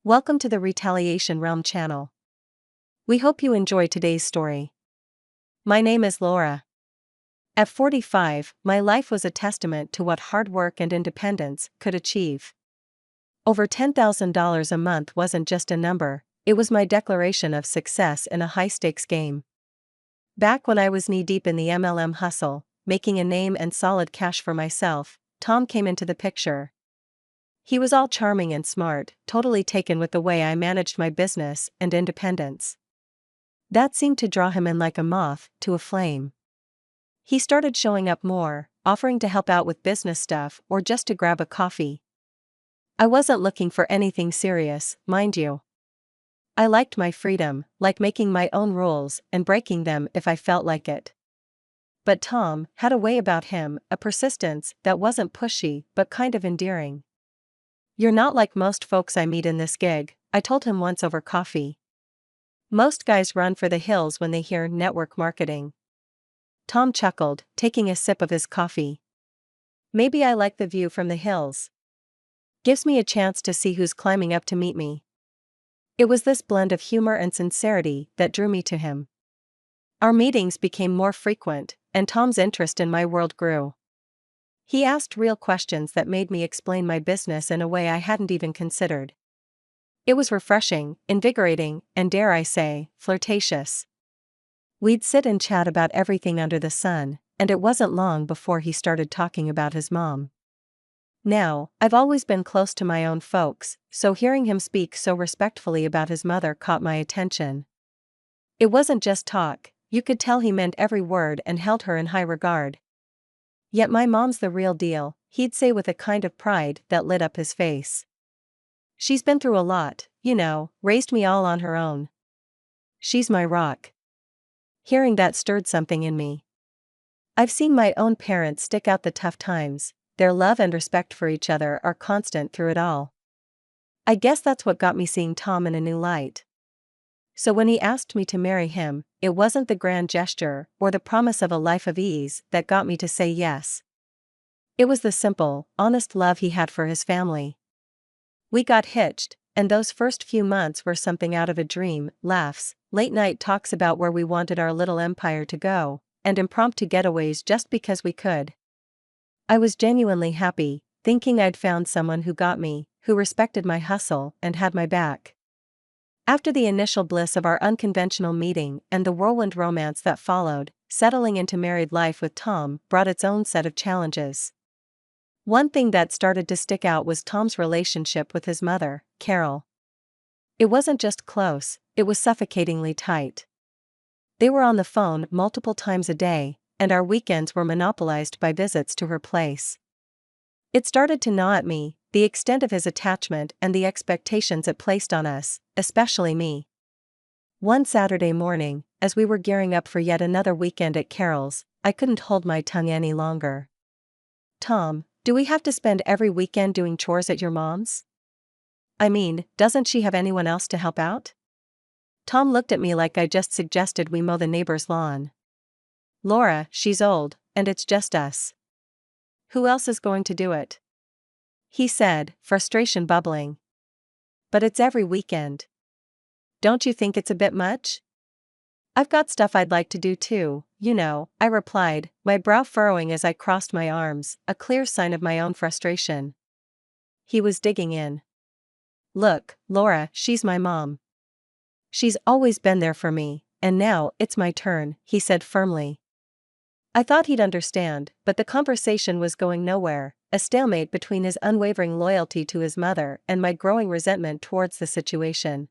Welcome to the Retaliation Realm channel. We hope you enjoy today's story. My name is Laura. At 45, my life was a testament to what hard work and independence could achieve. Over $10,000 a month wasn't just a number, it was my declaration of success in a high-stakes game. Back when I was knee-deep in the MLM hustle, making a name and solid cash for myself, Tom came into the picture. He was all charming and smart, totally taken with the way I managed my business and independence. That seemed to draw him in like a moth to a flame. He started showing up more, offering to help out with business stuff or just to grab a coffee. I wasn't looking for anything serious, mind you. I liked my freedom, like making my own rules and breaking them if I felt like it. But Tom had a way about him, a persistence that wasn't pushy but kind of endearing. "You're not like most folks I meet in this gig," I told him once over coffee. "Most guys run for the hills when they hear network marketing." Tom chuckled, taking a sip of his coffee. "Maybe I like the view from the hills. Gives me a chance to see who's climbing up to meet me." It was this blend of humor and sincerity that drew me to him. Our meetings became more frequent, and Tom's interest in my world grew. He asked real questions that made me explain my business in a way I hadn't even considered. It was refreshing, invigorating, and dare I say, flirtatious. We'd sit and chat about everything under the sun, and it wasn't long before he started talking about his mom. Now, I've always been close to my own folks, so hearing him speak so respectfully about his mother caught my attention. It wasn't just talk, you could tell he meant every word and held her in high regard. "Yet my mom's the real deal," he'd say with a kind of pride that lit up his face. "She's been through a lot, raised me all on her own. She's my rock." Hearing that stirred something in me. I've seen my own parents stick out the tough times, their love and respect for each other are constant through it all. I guess that's what got me seeing Tom in a new light. So when he asked me to marry him, it wasn't the grand gesture or the promise of a life of ease that got me to say yes. It was the simple, honest love he had for his family. We got hitched, and those first few months were something out of a dream: laughs, late-night talks about where we wanted our little empire to go, and impromptu getaways just because we could. I was genuinely happy, thinking I'd found someone who got me, who respected my hustle and had my back. After the initial bliss of our unconventional meeting and the whirlwind romance that followed, settling into married life with Tom brought its own set of challenges. One thing that started to stick out was Tom's relationship with his mother, Carol. It wasn't just close, it was suffocatingly tight. They were on the phone multiple times a day, and our weekends were monopolized by visits to her place. It started to gnaw at me, the extent of his attachment and the expectations it placed on us, especially me. One Saturday morning, as we were gearing up for yet another weekend at Carol's, I couldn't hold my tongue any longer. "Tom, do we have to spend every weekend doing chores at your mom's? I mean, doesn't she have anyone else to help out?" Tom looked at me like I just suggested we mow the neighbor's lawn. "Laura, she's old, and it's just us. Who else is going to do it?" he said, frustration bubbling. "But it's every weekend. Don't you think it's a bit much?" "I've got stuff I'd like to do too, I replied, my brow furrowing as I crossed my arms, a clear sign of my own frustration. He was digging in. "Look, Laura, she's my mom. She's always been there for me, and now it's my turn," he said firmly. I thought he'd understand, but the conversation was going nowhere, a stalemate between his unwavering loyalty to his mother and my growing resentment towards the situation.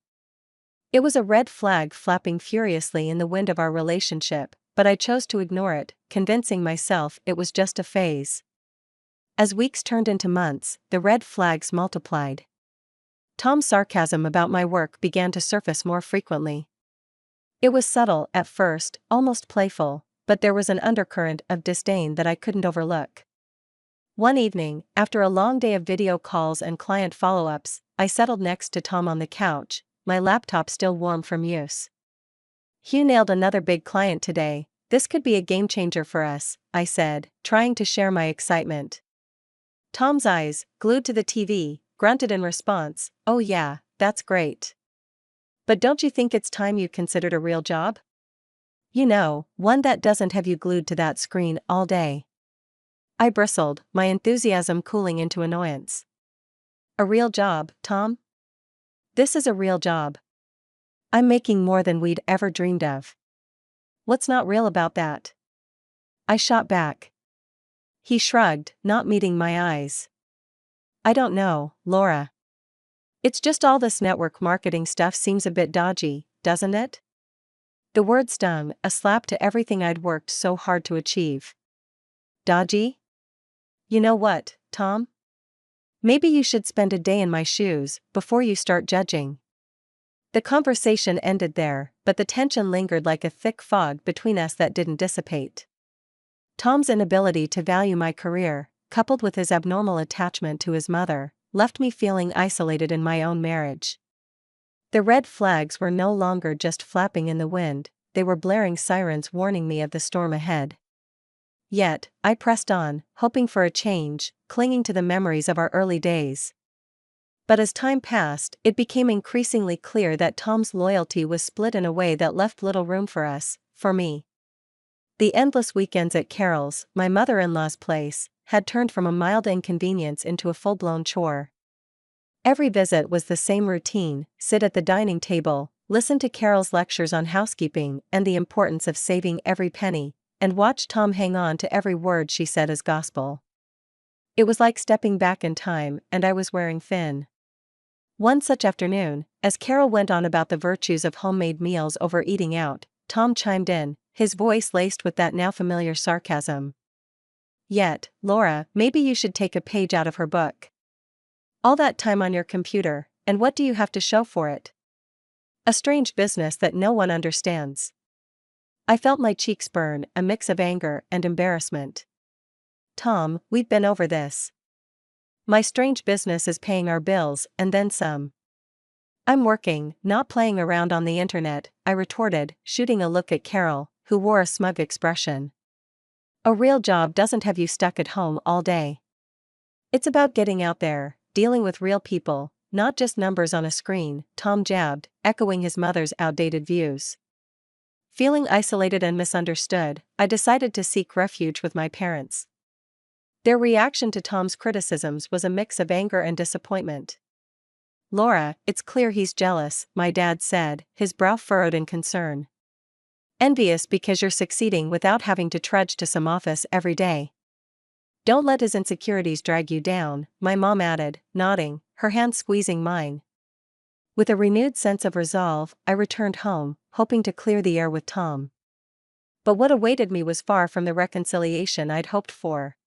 It was a red flag flapping furiously in the wind of our relationship, but I chose to ignore it, convincing myself it was just a phase. As weeks turned into months, the red flags multiplied. Tom's sarcasm about my work began to surface more frequently. It was subtle at first, almost playful, but there was an undercurrent of disdain that I couldn't overlook. One evening, after a long day of video calls and client follow-ups, I settled next to Tom on the couch, my laptop still warm from use. "Hugh nailed another big client today. This could be a game changer for us," I said, trying to share my excitement. Tom's eyes, glued to the TV, grunted in response, "Oh yeah, that's great. But don't you think it's time you considered a real job? You know, one that doesn't have you glued to that screen all day. I bristled, my enthusiasm cooling into annoyance. A real job, Tom? This is a real job. I'm making more than we'd ever dreamed of. What's not real about that? I shot back. He shrugged, not meeting my eyes. I don't know, Laura. It's just all this network marketing stuff seems a bit dodgy, doesn't it? The word stung, a slap to everything I'd worked so hard to achieve. Dodgy? You know what, Tom? Maybe you should spend a day in my shoes before you start judging. The conversation ended there, but the tension lingered like a thick fog between us that didn't dissipate. Tom's inability to value my career, coupled with his abnormal attachment to his mother, left me feeling isolated in my own marriage. The red flags were no longer just flapping in the wind, they were blaring sirens warning me of the storm ahead. Yet, I pressed on, hoping for a change, clinging to the memories of our early days. But as time passed, it became increasingly clear that Tom's loyalty was split in a way that left little room for me. The endless weekends at Carol's, my mother-in-law's place, had turned from a mild inconvenience into a full-blown chore. Every visit was the same routine: sit at the dining table, listen to Carol's lectures on housekeeping and the importance of saving every penny, and watch Tom hang on to every word she said as gospel. It was like stepping back in time, and I was wearing thin. One such afternoon, as Carol went on about the virtues of homemade meals over eating out, Tom chimed in, his voice laced with that now familiar sarcasm. Yet, Laura, maybe you should take a page out of her book. All that time on your computer, and what do you have to show for it? A strange business that no one understands. I felt my cheeks burn, a mix of anger and embarrassment. Tom, we've been over this. My strange business is paying our bills, and then some. I'm working, not playing around on the internet, I retorted, shooting a look at Carol, who wore a smug expression. A real job doesn't have you stuck at home all day. It's about getting out there, dealing with real people, not just numbers on a screen, Tom jabbed, echoing his mother's outdated views. Feeling isolated and misunderstood, I decided to seek refuge with my parents. Their reaction to Tom's criticisms was a mix of anger and disappointment. Laura, it's clear he's jealous, my dad said, his brow furrowed in concern. Envious because you're succeeding without having to trudge to some office every day. Don't let his insecurities drag you down, my mom added, nodding, her hand squeezing mine. With a renewed sense of resolve, I returned home, hoping to clear the air with Tom. But what awaited me was far from the reconciliation I'd hoped for.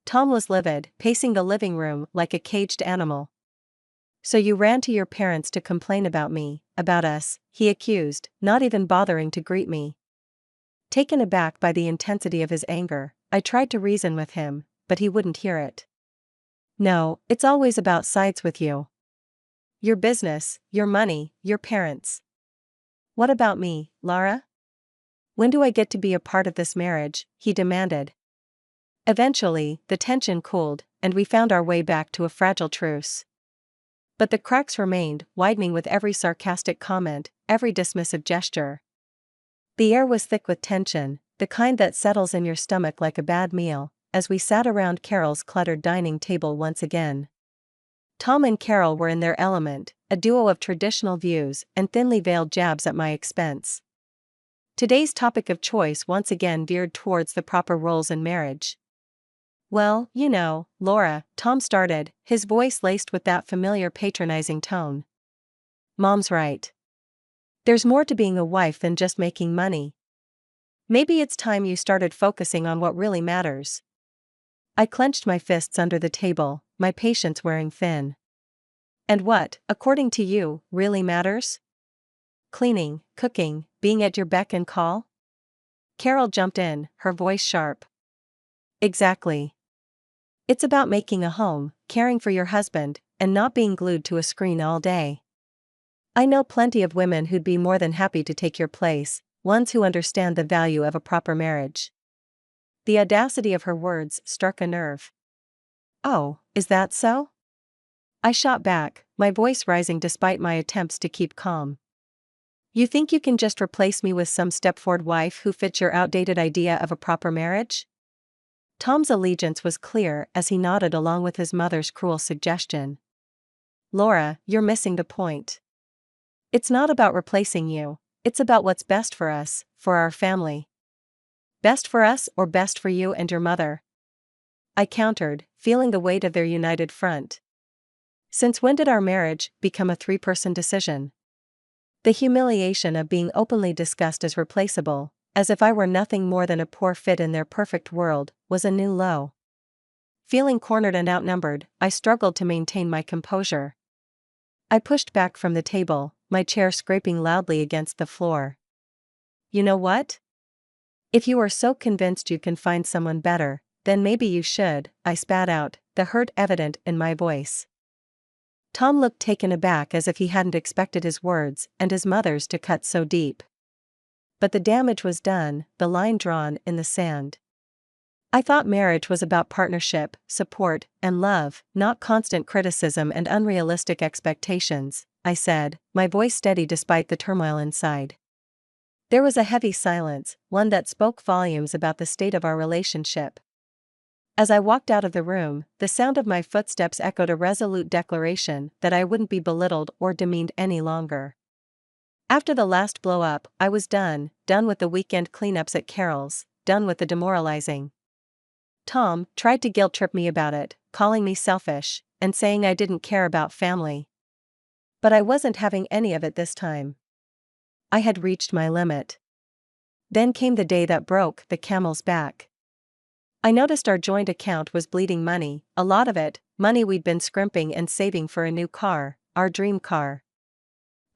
Tom was livid, pacing the living room like a caged animal. So you ran to your parents to complain about me, about us, he accused, not even bothering to greet me. Taken aback by the intensity of his anger, I tried to reason with him, but he wouldn't hear it. No, it's always about sides with you. Your business, your money, your parents. What about me, Laura? When do I get to be a part of this marriage? He demanded. Eventually, the tension cooled, and we found our way back to a fragile truce. But the cracks remained, widening with every sarcastic comment, every dismissive gesture. The air was thick with tension, the kind that settles in your stomach like a bad meal, as we sat around Carol's cluttered dining table once again. Tom and Carol were in their element, a duo of traditional views and thinly veiled jabs at my expense. Today's topic of choice once again veered towards the proper roles in marriage. Well, you know, Laura, Tom started, his voice laced with that familiar patronizing tone. Mom's right. There's more to being a wife than just making money. Maybe it's time you started focusing on what really matters. I clenched my fists under the table, my patience wearing thin. And what, according to you, really matters? Cleaning, cooking, being at your beck and call? Carol jumped in, her voice sharp. Exactly. It's about making a home, caring for your husband, and not being glued to a screen all day. I know plenty of women who'd be more than happy to take your place, ones who understand the value of a proper marriage. The audacity of her words struck a nerve. Oh, is that so? I shot back, my voice rising despite my attempts to keep calm. You think you can just replace me with some stepford wife who fits your outdated idea of a proper marriage? Tom's allegiance was clear as he nodded along with his mother's cruel suggestion. Laura, you're missing the point. It's not about replacing you, it's about what's best for us, for our family. Best for us or best for you and your mother? I countered, feeling the weight of their united front. Since when did our marriage become a three-person decision? The humiliation of being openly discussed as replaceable, as if I were nothing more than a poor fit in their perfect world, was a new low. Feeling cornered and outnumbered, I struggled to maintain my composure. I pushed back from the table, my chair scraping loudly against the floor. You know what? If you are so convinced you can find someone better, then maybe you should, I spat out, the hurt evident in my voice. Tom looked taken aback as if he hadn't expected his words and his mother's to cut so deep. But the damage was done, the line drawn in the sand. I thought marriage was about partnership, support, and love, not constant criticism and unrealistic expectations, I said, my voice steady despite the turmoil inside. There was a heavy silence, one that spoke volumes about the state of our relationship. As I walked out of the room, the sound of my footsteps echoed a resolute declaration that I wouldn't be belittled or demeaned any longer. After the last blow-up, I was done with the weekend cleanups at Carol's, done with the demoralizing. Tom tried to guilt-trip me about it, calling me selfish, and saying I didn't care about family. But I wasn't having any of it this time. I had reached my limit. Then came the day that broke the camel's back. I noticed our joint account was bleeding money, a lot of it, money we'd been scrimping and saving for a new car, our dream car.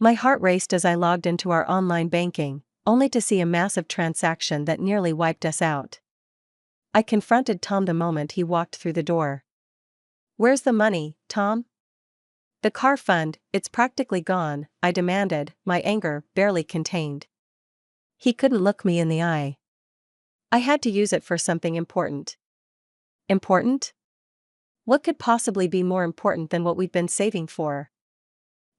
My heart raced as I logged into our online banking, only to see a massive transaction that nearly wiped us out. I confronted Tom the moment he walked through the door. Where's the money, Tom? The car fund, it's practically gone, I demanded, my anger barely contained. He couldn't look me in the eye. I had to use it for something important. Important? What could possibly be more important than what we'd been saving for?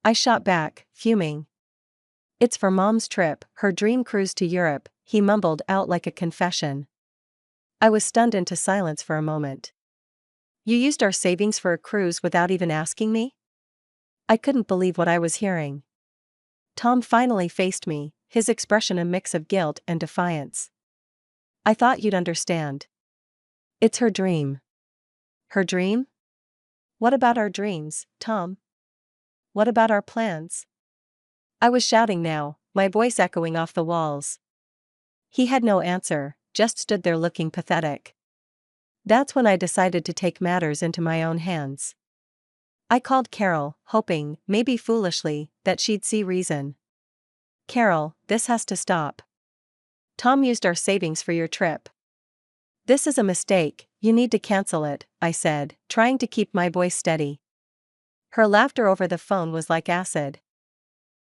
I shot back, fuming. It's for Mom's trip, her dream cruise to Europe, he mumbled out like a confession. I was stunned into silence for a moment. You used our savings for a cruise without even asking me? I couldn't believe what I was hearing. Tom finally faced me, his expression a mix of guilt and defiance. I thought you'd understand. It's her dream. Her dream? What about our dreams, Tom? What about our plans? I was shouting now, my voice echoing off the walls. He had no answer, just stood there looking pathetic. That's when I decided to take matters into my own hands. I called Carol, hoping, maybe foolishly, that she'd see reason. Carol, this has to stop. Tom used our savings for your trip. This is a mistake, you need to cancel it, I said, trying to keep my voice steady. Her laughter over the phone was like acid.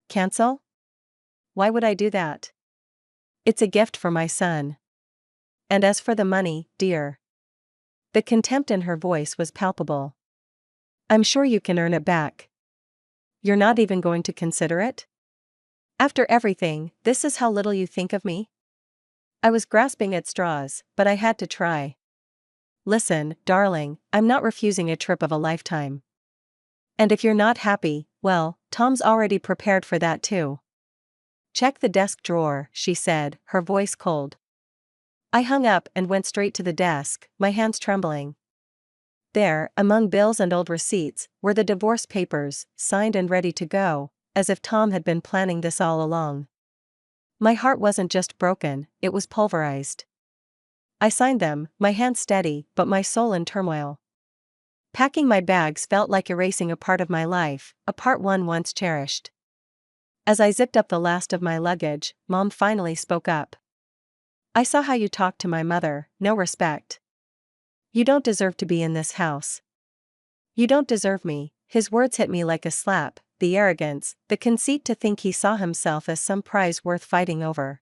Cancel? Why would I do that? It's a gift for my son. And as for the money, dear. The contempt in her voice was palpable. I'm sure you can earn it back. You're not even going to consider it? After everything, this is how little you think of me? I was grasping at straws, but I had to try. Listen, darling, I'm not refusing a trip of a lifetime. And if you're not happy, well, Tom's already prepared for that too. Check the desk drawer, she said, her voice cold. I hung up and went straight to the desk, my hands trembling. There, among bills and old receipts, were the divorce papers, signed and ready to go, as if Tom had been planning this all along. My heart wasn't just broken, it was pulverized. I signed them, my hands steady, but my soul in turmoil. Packing my bags felt like erasing a part of my life, a part one once cherished. As I zipped up the last of my luggage, Mom finally spoke up. I saw how you talked to my mother, no respect. You don't deserve to be in this house. You don't deserve me. His words hit me like a slap, the arrogance, the conceit to think he saw himself as some prize worth fighting over.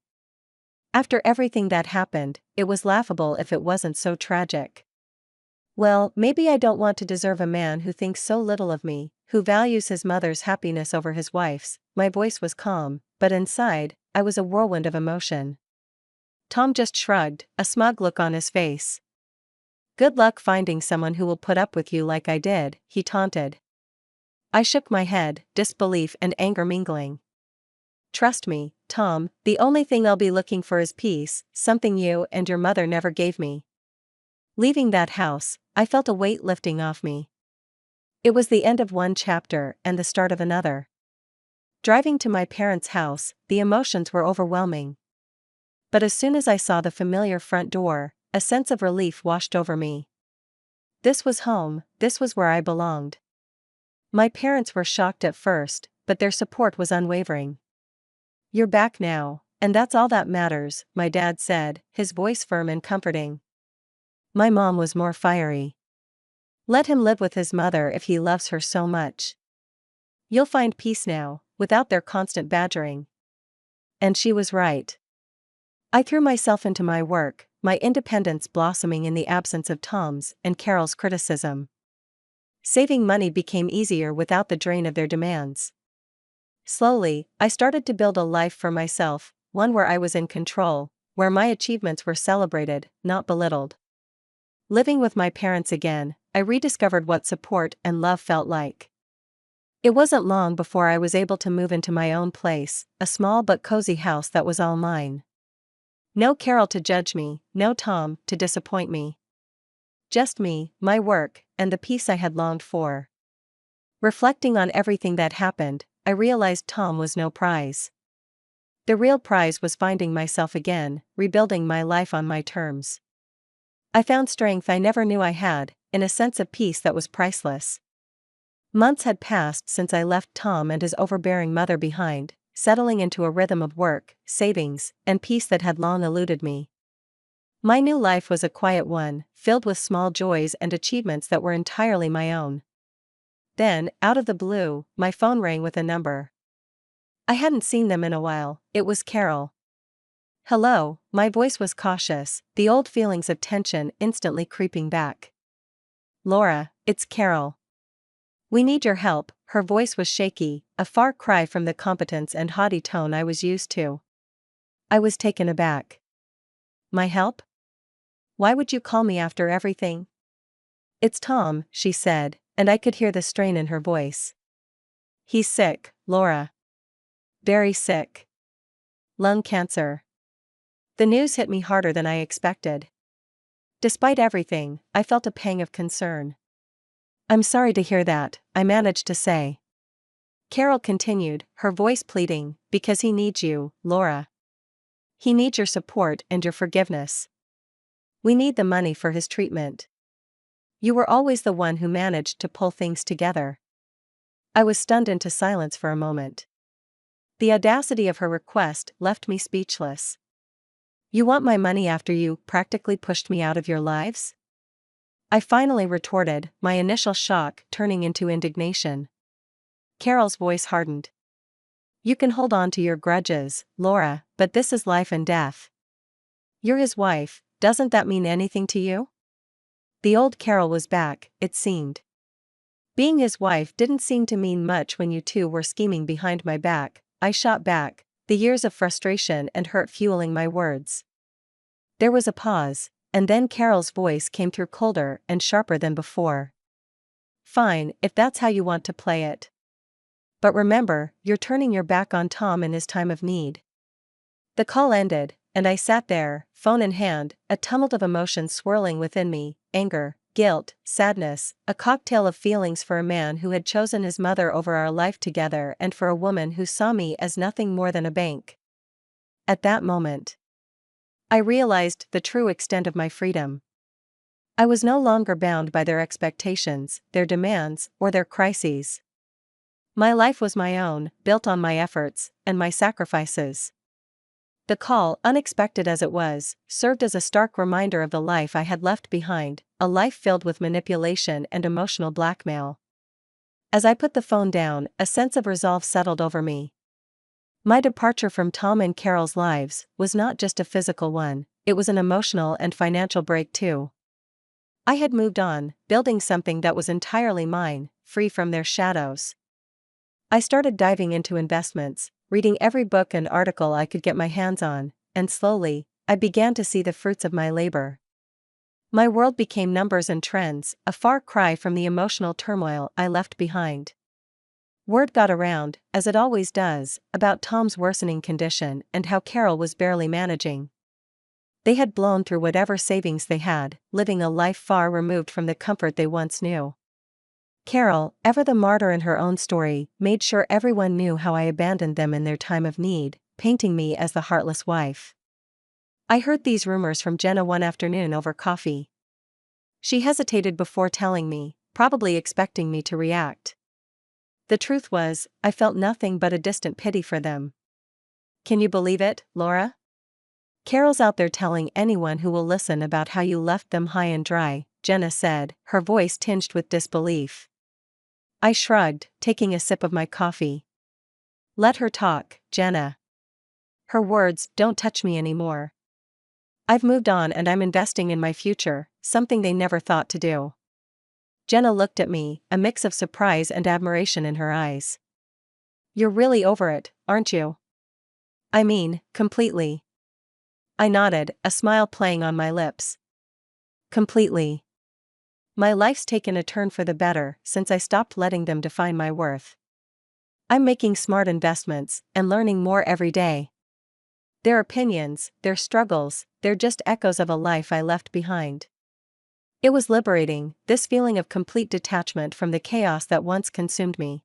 After everything that happened, it was laughable if it wasn't so tragic. Well, maybe I don't want to deserve a man who thinks so little of me, who values his mother's happiness over his wife's. My voice was calm, but inside, I was a whirlwind of emotion. Tom just shrugged, a smug look on his face. Good luck finding someone who will put up with you like I did, he taunted. I shook my head, disbelief and anger mingling. Trust me, Tom, the only thing I'll be looking for is peace, something you and your mother never gave me. Leaving that house, I felt a weight lifting off me. It was the end of one chapter and the start of another. Driving to my parents' house, the emotions were overwhelming. But as soon as I saw the familiar front door, a sense of relief washed over me. This was home, this was where I belonged. My parents were shocked at first, but their support was unwavering. You're back now, and that's all that matters, my dad said, his voice firm and comforting. My mom was more fiery. Let him live with his mother if he loves her so much. You'll find peace now, without their constant badgering. And she was right. I threw myself into my work, my independence blossoming in the absence of Tom's and Carol's criticism. Saving money became easier without the drain of their demands. Slowly, I started to build a life for myself, one where I was in control, where my achievements were celebrated, not belittled. Living with my parents again, I rediscovered what support and love felt like. It wasn't long before I was able to move into my own place, a small but cozy house that was all mine. No Carol to judge me, no Tom to disappoint me. Just me, my work, and the peace I had longed for. Reflecting on everything that happened, I realized Tom was no prize. The real prize was finding myself again, rebuilding my life on my terms. I found strength I never knew I had, in a sense of peace that was priceless. Months had passed since I left Tom and his overbearing mother behind, settling into a rhythm of work, savings, and peace that had long eluded me. My new life was a quiet one, filled with small joys and achievements that were entirely my own. Then, out of the blue, my phone rang with a number. I hadn't seen them in a while. It was Carol. Hello, my voice was cautious, the old feelings of tension instantly creeping back. Laura, it's Carol. We need your help. Her voice was shaky, a far cry from the competence and haughty tone I was used to. I was taken aback. My help? Why would you call me after everything? It's Tom, she said, and I could hear the strain in her voice. He's sick, Laura. Very sick. Lung cancer. The news hit me harder than I expected. Despite everything, I felt a pang of concern. I'm sorry to hear that, I managed to say. Carol continued, her voice pleading, because he needs you, Laura. He needs your support and your forgiveness. We need the money for his treatment. You were always the one who managed to pull things together. I was stunned into silence for a moment. The audacity of her request left me speechless. You want my money after you practically pushed me out of your lives? I finally retorted, my initial shock turning into indignation. Carol's voice hardened. You can hold on to your grudges, Laura, but this is life and death. You're his wife, doesn't that mean anything to you? The old Carol was back, it seemed. Being his wife didn't seem to mean much when you two were scheming behind my back, I shot back, the years of frustration and hurt fueling my words. There was a pause, and then Carol's voice came through colder and sharper than before. Fine, if that's how you want to play it. But remember, you're turning your back on Tom in his time of need. The call ended, and I sat there, phone in hand, a tumult of emotions swirling within me, anger, guilt, sadness, a cocktail of feelings for a man who had chosen his mother over our life together and for a woman who saw me as nothing more than a bank. At that moment, I realized the true extent of my freedom. I was no longer bound by their expectations, their demands, or their crises. My life was my own, built on my efforts and my sacrifices. The call, unexpected as it was, served as a stark reminder of the life I had left behind, a life filled with manipulation and emotional blackmail. As I put the phone down, a sense of resolve settled over me. My departure from Tom and Carol's lives was not just a physical one, it was an emotional and financial break too. I had moved on, building something that was entirely mine, free from their shadows. I started diving into investments, reading every book and article I could get my hands on, and slowly, I began to see the fruits of my labor. My world became numbers and trends, a far cry from the emotional turmoil I left behind. Word got around, as it always does, about Tom's worsening condition and how Carol was barely managing. They had blown through whatever savings they had, living a life far removed from the comfort they once knew. Carol, ever the martyr in her own story, made sure everyone knew how I abandoned them in their time of need, painting me as the heartless wife. I heard these rumors from Jenna one afternoon over coffee. She hesitated before telling me, probably expecting me to react. The truth was, I felt nothing but a distant pity for them. Can you believe it, Laura? Carol's out there telling anyone who will listen about how you left them high and dry, Jenna said, her voice tinged with disbelief. I shrugged, taking a sip of my coffee. Let her talk, Jenna. Her words don't touch me anymore. I've moved on and I'm investing in my future, something they never thought to do. Jenna looked at me, a mix of surprise and admiration in her eyes. You're really over it, aren't you? I mean, completely. I nodded, a smile playing on my lips. Completely. My life's taken a turn for the better since I stopped letting them define my worth. I'm making smart investments and learning more every day. Their opinions, their struggles, they're just echoes of a life I left behind. It was liberating, this feeling of complete detachment from the chaos that once consumed me.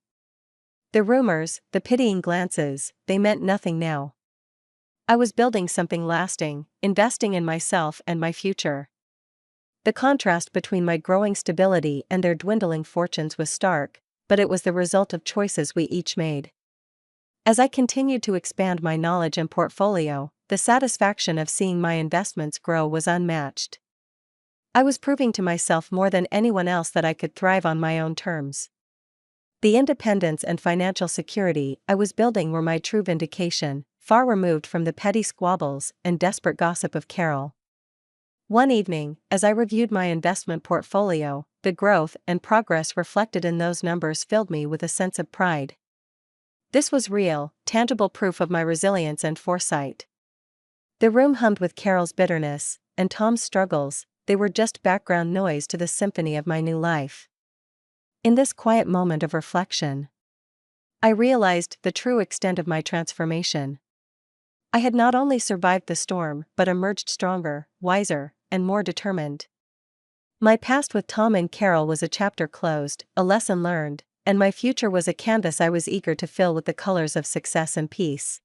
The rumors, the pitying glances, they meant nothing now. I was building something lasting, investing in myself and my future. The contrast between my growing stability and their dwindling fortunes was stark, but it was the result of choices we each made. As I continued to expand my knowledge and portfolio, the satisfaction of seeing my investments grow was unmatched. I was proving to myself more than anyone else that I could thrive on my own terms. The independence and financial security I was building were my true vindication, far removed from the petty squabbles and desperate gossip of Carol. One evening, as I reviewed my investment portfolio, the growth and progress reflected in those numbers filled me with a sense of pride. This was real, tangible proof of my resilience and foresight. The room hummed with Carol's bitterness and Tom's struggles, they were just background noise to the symphony of my new life. In this quiet moment of reflection, I realized the true extent of my transformation. I had not only survived the storm but emerged stronger, wiser, and more determined. My past with Tom and Carol was a chapter closed, a lesson learned, and my future was a canvas I was eager to fill with the colors of success and peace.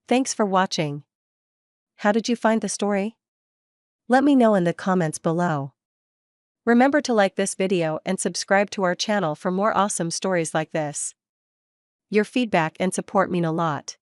Thanks for watching. How did you find the story? Let me know in the comments below. Remember to like this video and subscribe to our channel for more awesome stories like this. Your feedback and support mean a lot.